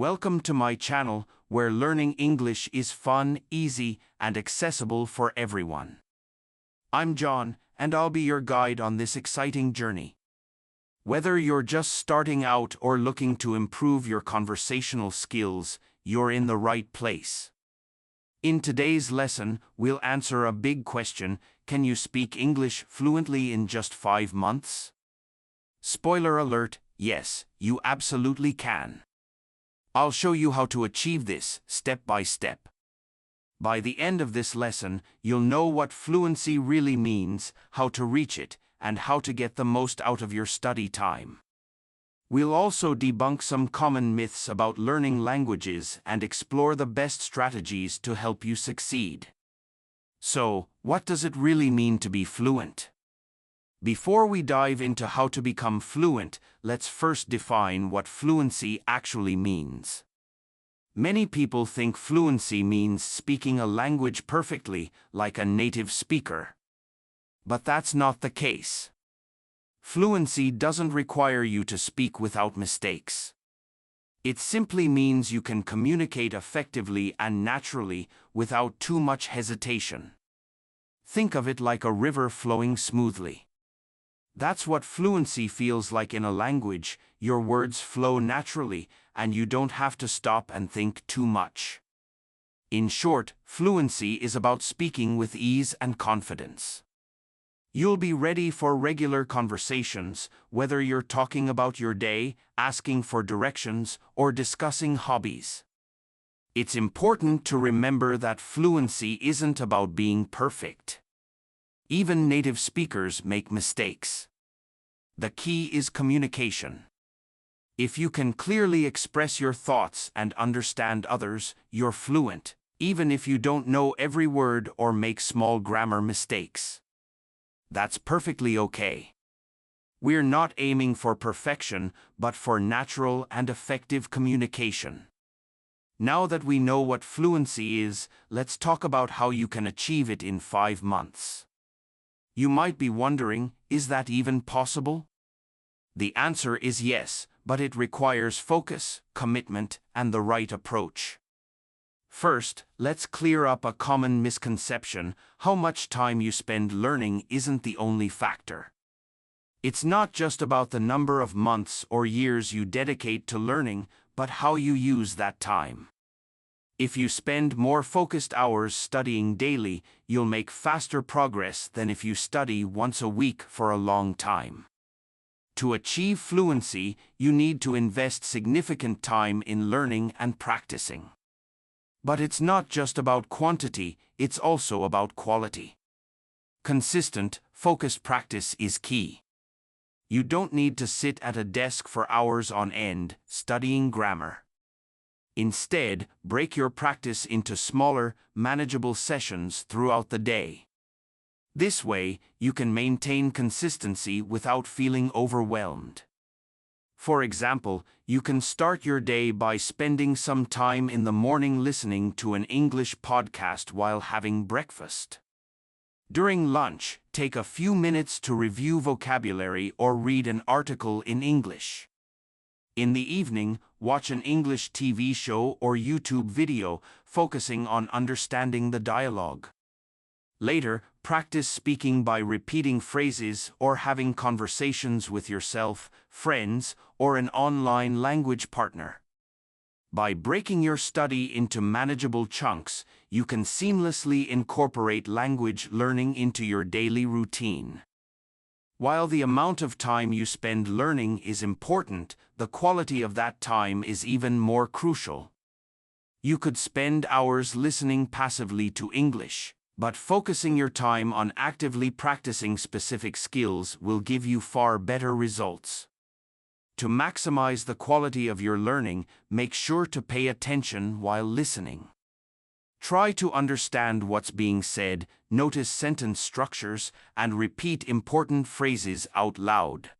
Welcome to my channel, where learning English is fun, easy, and accessible for everyone. I'm John, and I'll be your guide on this exciting journey. Whether you're just starting out or looking to improve your conversational skills, you're in the right place. In today's lesson, we'll answer a big question: can you speak English fluently in just 5 months? Spoiler alert, yes, you absolutely can. I'll show you how to achieve this, step by step. By the end of this lesson, you'll know what fluency really means, how to reach it, and how to get the most out of your study time. We'll also debunk some common myths about learning languages and explore the best strategies to help you succeed. So, what does it really mean to be fluent? Before we dive into how to become fluent, let's first define what fluency actually means. Many people think fluency means speaking a language perfectly, like a native speaker. But that's not the case. Fluency doesn't require you to speak without mistakes. It simply means you can communicate effectively and naturally without too much hesitation. Think of it like a river flowing smoothly. That's what fluency feels like in a language. Your words flow naturally, and you don't have to stop and think too much. In short, fluency is about speaking with ease and confidence. You'll be ready for regular conversations, whether you're talking about your day, asking for directions, or discussing hobbies. It's important to remember that fluency isn't about being perfect. Even native speakers make mistakes. The key is communication. If you can clearly express your thoughts and understand others, you're fluent, even if you don't know every word or make small grammar mistakes. That's perfectly okay. We're not aiming for perfection, but for natural and effective communication. Now that we know what fluency is, let's talk about how you can achieve it in 5 months. You might be wondering, is that even possible? The answer is yes, but it requires focus, commitment, and the right approach. First, let's clear up a common misconception: how much time you spend learning isn't the only factor. It's not just about the number of months or years you dedicate to learning, but how you use that time. If you spend more focused hours studying daily, you'll make faster progress than if you study once a week for a long time. To achieve fluency, you need to invest significant time in learning and practicing. But it's not just about quantity, it's also about quality. Consistent, focused practice is key. You don't need to sit at a desk for hours on end, studying grammar. Instead, break your practice into smaller, manageable sessions throughout the day. This way, you can maintain consistency without feeling overwhelmed. For example, you can start your day by spending some time in the morning listening to an English podcast while having breakfast. During lunch, take a few minutes to review vocabulary or read an article in English. In the evening, watch an English TV show or YouTube video, focusing on understanding the dialogue. Later, practice speaking by repeating phrases or having conversations with yourself, friends, or an online language partner. By breaking your study into manageable chunks, you can seamlessly incorporate language learning into your daily routine. While the amount of time you spend learning is important, the quality of that time is even more crucial. You could spend hours listening passively to English, but focusing your time on actively practicing specific skills will give you far better results. To maximize the quality of your learning, make sure to pay attention while listening. Try to understand what's being said, notice sentence structures, and repeat important phrases out loud.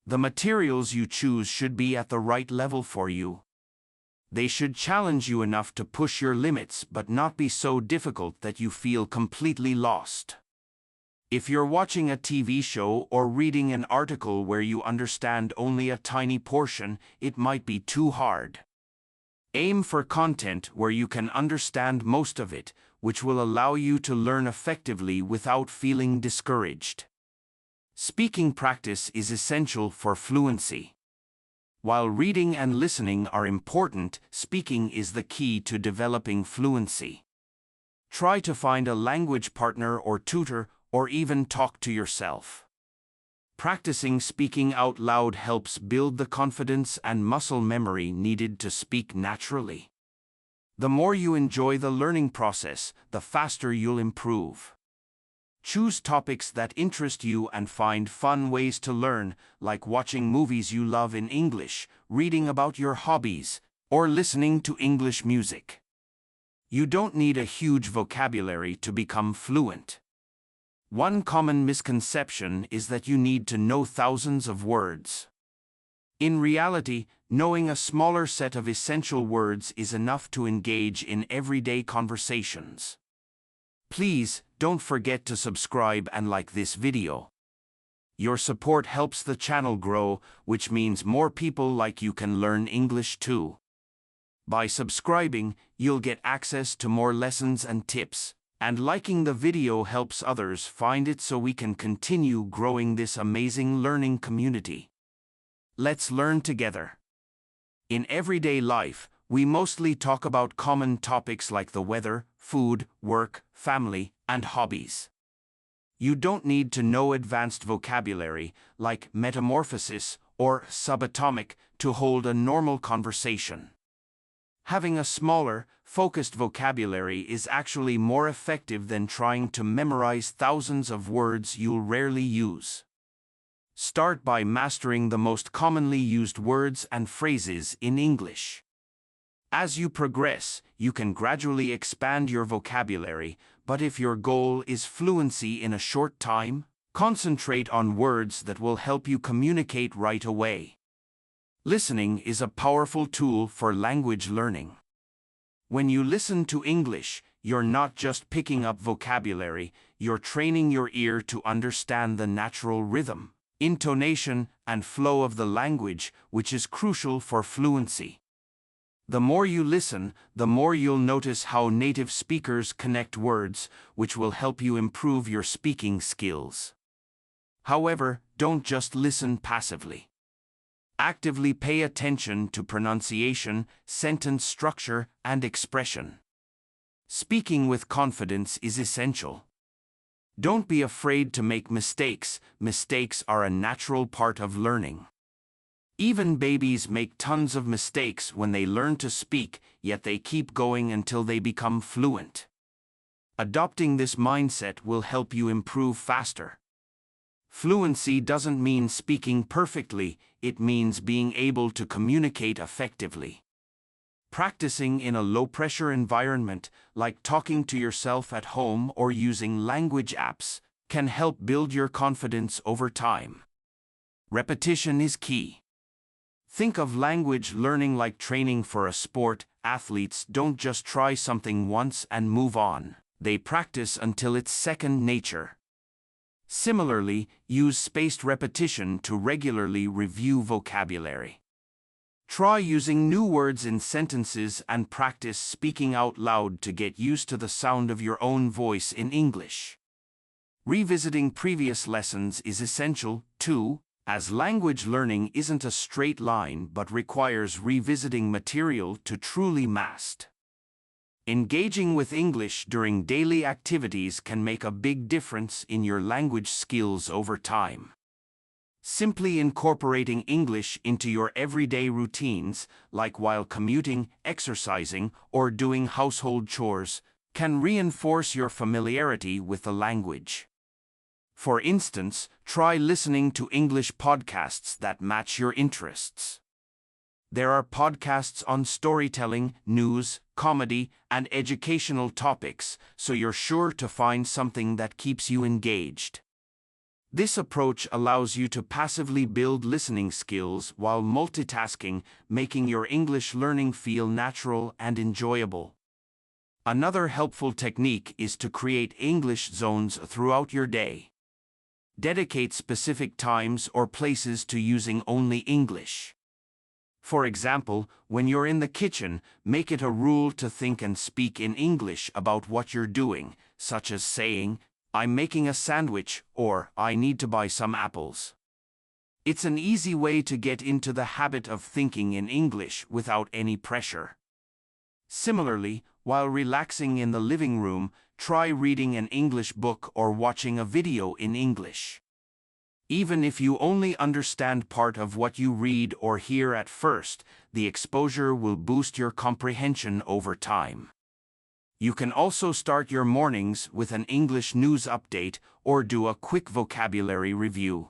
The materials you choose should be at the right level for you. They should challenge you enough to push your limits, but not be so difficult that you feel completely lost. If you're watching a TV show or reading an article where you understand only a tiny portion, it might be too hard. Aim for content where you can understand most of it, which will allow you to learn effectively without feeling discouraged. Speaking practice is essential for fluency. While reading and listening are important, speaking is the key to developing fluency. Try to find a language partner or tutor, or even talk to yourself. Practicing speaking out loud helps build the confidence and muscle memory needed to speak naturally. The more you enjoy the learning process, the faster you'll improve. Choose topics that interest you and find fun ways to learn, like watching movies you love in English, reading about your hobbies, or listening to English music. You don't need a huge vocabulary to become fluent. One common misconception is that you need to know thousands of words. In reality, knowing a smaller set of essential words is enough to engage in everyday conversations. Please, don't forget to subscribe and like this video. Your support helps the channel grow, which means more people like you can learn English too. By subscribing, you'll get access to more lessons and tips, and liking the video helps others find it so we can continue growing this amazing learning community. Let's learn together. In everyday life, we mostly talk about common topics like the weather, food, work, family, and hobbies. You don't need to know advanced vocabulary like metamorphosis or subatomic to hold a normal conversation. Having a smaller, focused vocabulary is actually more effective than trying to memorize thousands of words you'll rarely use. Start by mastering the most commonly used words and phrases in English. As you progress, you can gradually expand your vocabulary, but if your goal is fluency in a short time, concentrate on words that will help you communicate right away. Listening is a powerful tool for language learning. When you listen to English, you're not just picking up vocabulary, you're training your ear to understand the natural rhythm, intonation, and flow of the language, which is crucial for fluency. The more you listen, the more you'll notice how native speakers connect words, which will help you improve your speaking skills. However, don't just listen passively. Actively pay attention to pronunciation, sentence structure, and expression. Speaking with confidence is essential. Don't be afraid to make mistakes. Mistakes are a natural part of learning. Even babies make tons of mistakes when they learn to speak, yet they keep going until they become fluent. Adopting this mindset will help you improve faster. Fluency doesn't mean speaking perfectly, it means being able to communicate effectively. Practicing in a low-pressure environment, like talking to yourself at home or using language apps, can help build your confidence over time. Repetition is key. Think of language learning like training for a sport. Athletes don't just try something once and move on. They practice until it's second nature. Similarly, use spaced repetition to regularly review vocabulary. Try using new words in sentences and practice speaking out loud to get used to the sound of your own voice in English. Revisiting previous lessons is essential, too, as language learning isn't a straight line but requires revisiting material to truly master. Engaging with English during daily activities can make a big difference in your language skills over time. Simply incorporating English into your everyday routines, like while commuting, exercising, or doing household chores, can reinforce your familiarity with the language. For instance, try listening to English podcasts that match your interests. There are podcasts on storytelling, news, comedy, and educational topics, so you're sure to find something that keeps you engaged. This approach allows you to passively build listening skills while multitasking, making your English learning feel natural and enjoyable. Another helpful technique is to create English zones throughout your day. Dedicate specific times or places to using only English. For example, when you're in the kitchen, make it a rule to think and speak in English about what you're doing, such as saying, "I'm making a sandwich," or "I need to buy some apples." It's an easy way to get into the habit of thinking in English without any pressure. Similarly, while relaxing in the living room, try reading an English book or watching a video in English. Even if you only understand part of what you read or hear at first, the exposure will boost your comprehension over time. You can also start your mornings with an English news update or do a quick vocabulary review.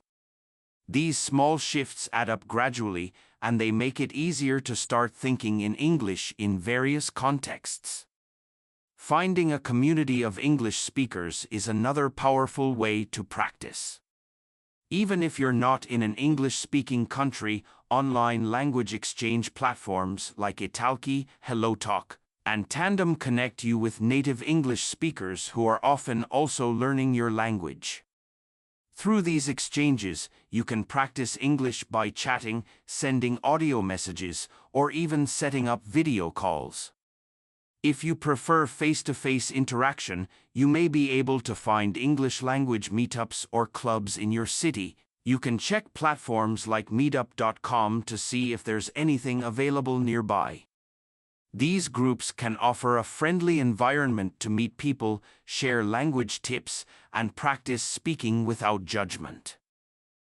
These small shifts add up gradually, and they make it easier to start thinking in English in various contexts. Finding a community of English speakers is another powerful way to practice. Even if you're not in an English-speaking country, online language exchange platforms like Italki, HelloTalk, and Tandem connect you with native English speakers who are often also learning your language. Through these exchanges, you can practice English by chatting, sending audio messages, or even setting up video calls. If you prefer face-to-face interaction, you may be able to find English language meetups or clubs in your city. You can check platforms like meetup.com to see if there's anything available nearby. These groups can offer a friendly environment to meet people, share language tips, and practice speaking without judgment.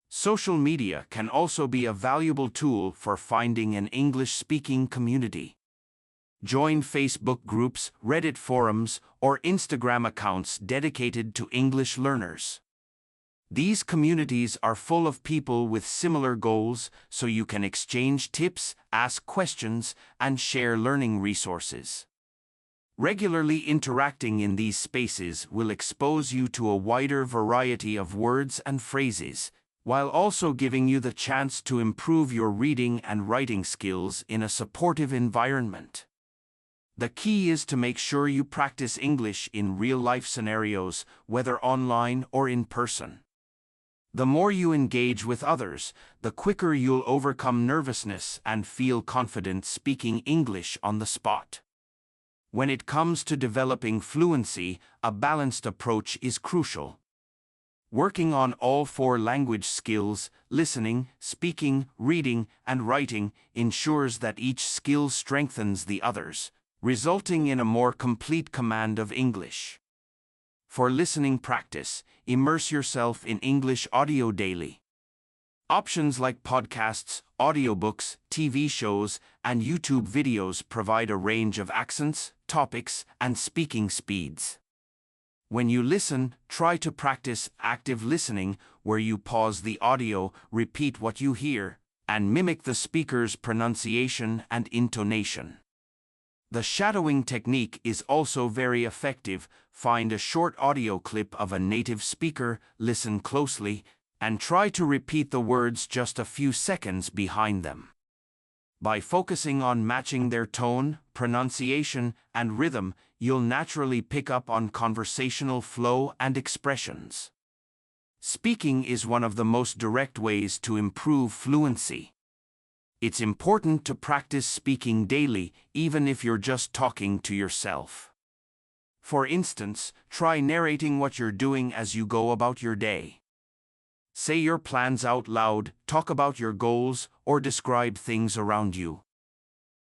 Social media can also be a valuable tool for finding an English-speaking community. Join Facebook groups, Reddit forums, or Instagram accounts dedicated to English learners. These communities are full of people with similar goals, so you can exchange tips, ask questions, and share learning resources. Regularly interacting in these spaces will expose you to a wider variety of words and phrases, while also giving you the chance to improve your reading and writing skills in a supportive environment. The key is to make sure you practice English in real-life scenarios, whether online or in person. The more you engage with others, the quicker you'll overcome nervousness and feel confident speaking English on the spot. When it comes to developing fluency, a balanced approach is crucial. Working on all 4 language skills, listening, speaking, reading, and writing, ensures that each skill strengthens the others, resulting in a more complete command of English. For listening practice, immerse yourself in English audio daily. Options like podcasts, audiobooks, TV shows, and YouTube videos provide a range of accents, topics, and speaking speeds. When you listen, try to practice active listening, where you pause the audio, repeat what you hear, and mimic the speaker's pronunciation and intonation. The shadowing technique is also very effective. Find a short audio clip of a native speaker, listen closely, and try to repeat the words just a few seconds behind them. By focusing on matching their tone, pronunciation, and rhythm, you'll naturally pick up on conversational flow and expressions. Speaking is one of the most direct ways to improve fluency. It's important to practice speaking daily, even if you're just talking to yourself. For instance, try narrating what you're doing as you go about your day. Say your plans out loud, talk about your goals, or describe things around you.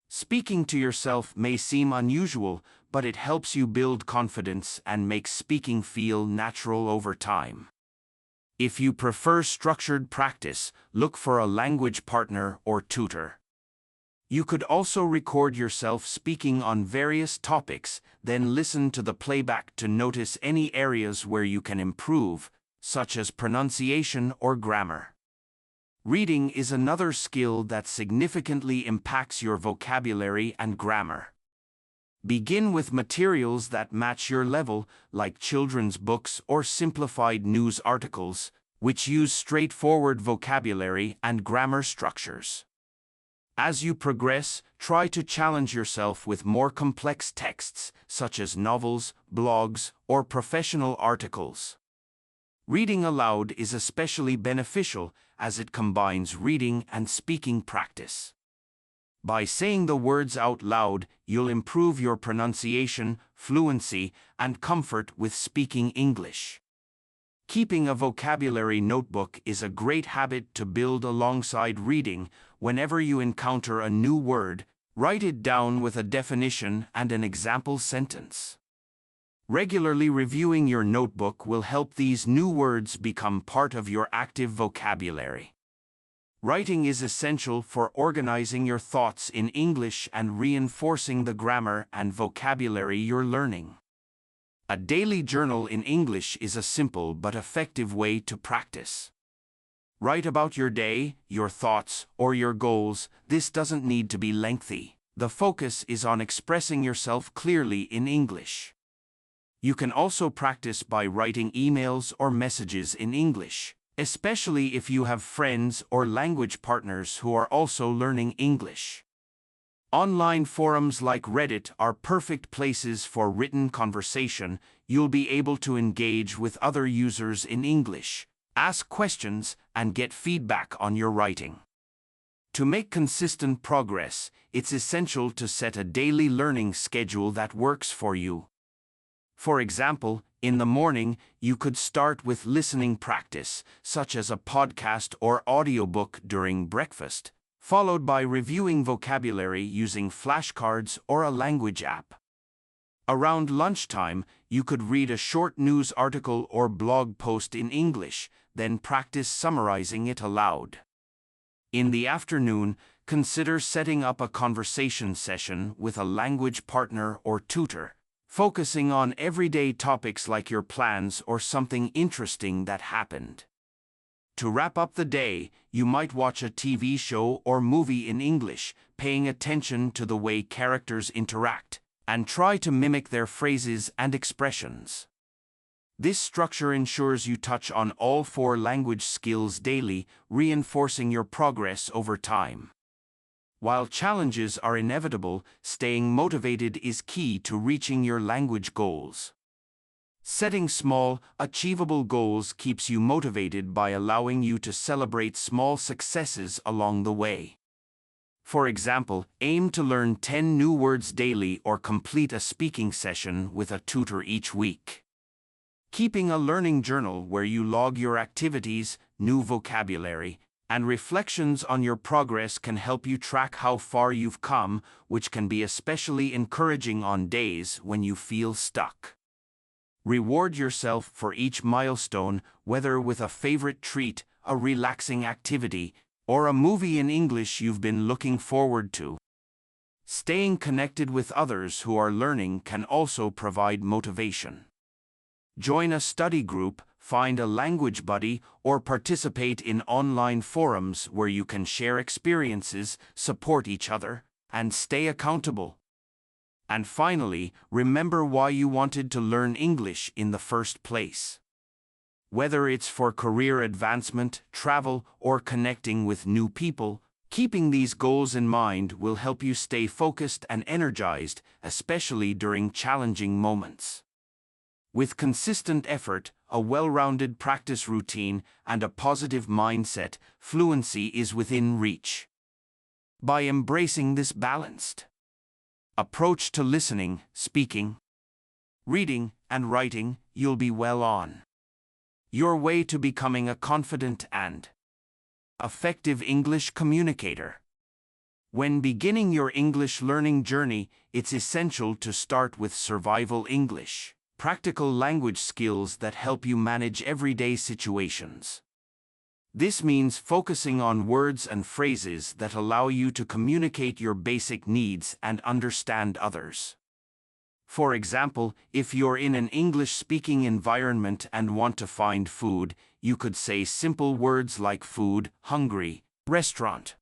Speaking to yourself may seem unusual, but it helps you build confidence and makes speaking feel natural over time. If you prefer structured practice, look for a language partner or tutor. You could also record yourself speaking on various topics, then listen to the playback to notice any areas where you can improve, such as pronunciation or grammar. Reading is another skill that significantly impacts your vocabulary and grammar. Begin with materials that match your level, like children's books or simplified news articles, which use straightforward vocabulary and grammar structures. As you progress, try to challenge yourself with more complex texts, such as novels, blogs, or professional articles. Reading aloud is especially beneficial, as it combines reading and speaking practice. By saying the words out loud, you'll improve your pronunciation, fluency, and comfort with speaking English. Keeping a vocabulary notebook is a great habit to build alongside reading. Whenever you encounter a new word, write it down with a definition and an example sentence. Regularly reviewing your notebook will help these new words become part of your active vocabulary. Writing is essential for organizing your thoughts in English and reinforcing the grammar and vocabulary you're learning. A daily journal in English is a simple but effective way to practice. Write about your day, your thoughts, or your goals. This doesn't need to be lengthy. The focus is on expressing yourself clearly in English. You can also practice by writing emails or messages in English, especially if you have friends or language partners who are also learning English. Online forums like Reddit are perfect places for written conversation. You'll be able to engage with other users in English, ask questions, and get feedback on your writing. To make consistent progress, it's essential to set a daily learning schedule that works for you. For example, in the morning, you could start with listening practice, such as a podcast or audiobook during breakfast, followed by reviewing vocabulary using flashcards or a language app. Around lunchtime, you could read a short news article or blog post in English, then practice summarizing it aloud. In the afternoon, consider setting up a conversation session with a language partner or tutor, focusing on everyday topics like your plans or something interesting that happened. To wrap up the day, you might watch a TV show or movie in English, paying attention to the way characters interact, and try to mimic their phrases and expressions. This structure ensures you touch on all 4 language skills daily, reinforcing your progress over time. While challenges are inevitable, staying motivated is key to reaching your language goals. Setting small, achievable goals keeps you motivated by allowing you to celebrate small successes along the way. For example, aim to learn 10 new words daily or complete a speaking session with a tutor each week. Keeping a learning journal where you log your activities, new vocabulary, and reflections on your progress can help you track how far you've come, which can be especially encouraging on days when you feel stuck. Reward yourself for each milestone, whether with a favorite treat, a relaxing activity, or a movie in English you've been looking forward to. Staying connected with others who are learning can also provide motivation. Join a study group, find a language buddy, or participate in online forums where you can share experiences, support each other, and stay accountable. And finally, remember why you wanted to learn English in the first place. Whether it's for career advancement, travel, or connecting with new people, keeping these goals in mind will help you stay focused and energized, especially during challenging moments. With consistent effort, a well-rounded practice routine, and a positive mindset, fluency is within reach. By embracing this balanced approach to listening, speaking, reading, and writing, you'll be well on your way to becoming a confident and effective English communicator. When beginning your English learning journey, it's essential to start with survival English, practical language skills that help you manage everyday situations. This means focusing on words and phrases that allow you to communicate your basic needs and understand others. For example, if you're in an English-speaking environment and want to find food, you could say simple words like food, hungry, restaurant.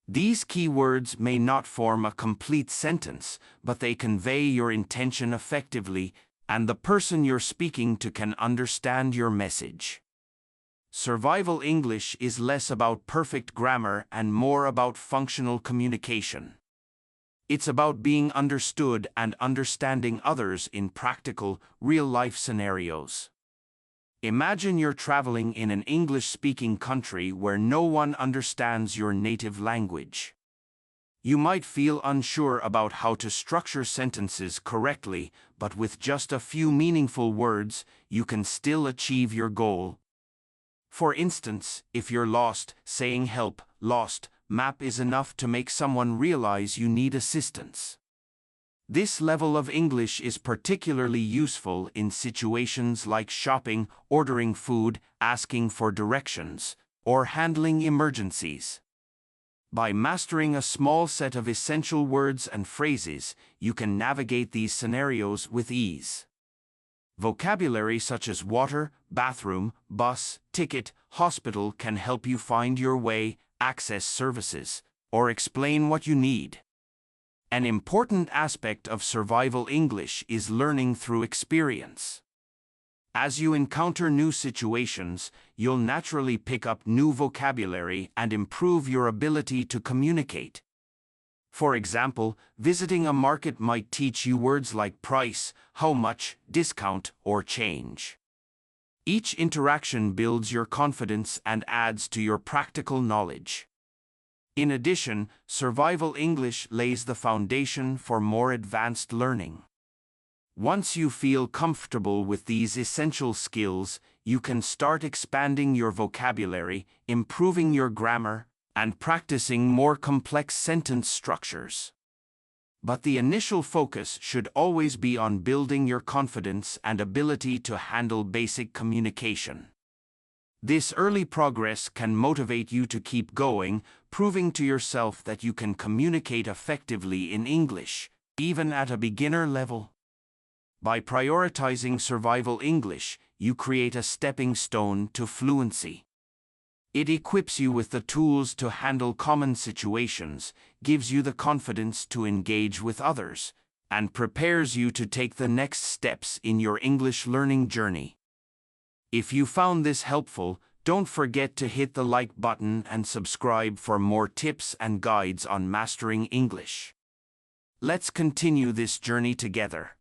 These key words may not form a complete sentence, but they convey your intention effectively, and the person you're speaking to can understand your message. Survival English is less about perfect grammar and more about functional communication. It's about being understood and understanding others in practical, real-life scenarios. Imagine you're traveling in an English-speaking country where no one understands your native language. You might feel unsure about how to structure sentences correctly, but with just a few meaningful words, you can still achieve your goal. For instance, if you're lost, saying help, lost, map is enough to make someone realize you need assistance. This level of English is particularly useful in situations like shopping, ordering food, asking for directions, or handling emergencies. By mastering a small set of essential words and phrases, you can navigate these scenarios with ease. Vocabulary such as water, bathroom, bus, ticket, hospital can help you find your way, access services, or explain what you need. An important aspect of survival English is learning through experience. As you encounter new situations, you'll naturally pick up new vocabulary and improve your ability to communicate. For example, visiting a market might teach you words like price, how much, discount, or change. Each interaction builds your confidence and adds to your practical knowledge. In addition, survival English lays the foundation for more advanced learning. Once you feel comfortable with these essential skills, you can start expanding your vocabulary, improving your grammar, and practicing more complex sentence structures. But the initial focus should always be on building your confidence and ability to handle basic communication. This early progress can motivate you to keep going, proving to yourself that you can communicate effectively in English, even at a beginner level. By prioritizing survival English, you create a stepping stone to fluency. It equips you with the tools to handle common situations, gives you the confidence to engage with others, and prepares you to take the next steps in your English learning journey. If you found this helpful, don't forget to hit the like button and subscribe for more tips and guides on mastering English. Let's continue this journey together.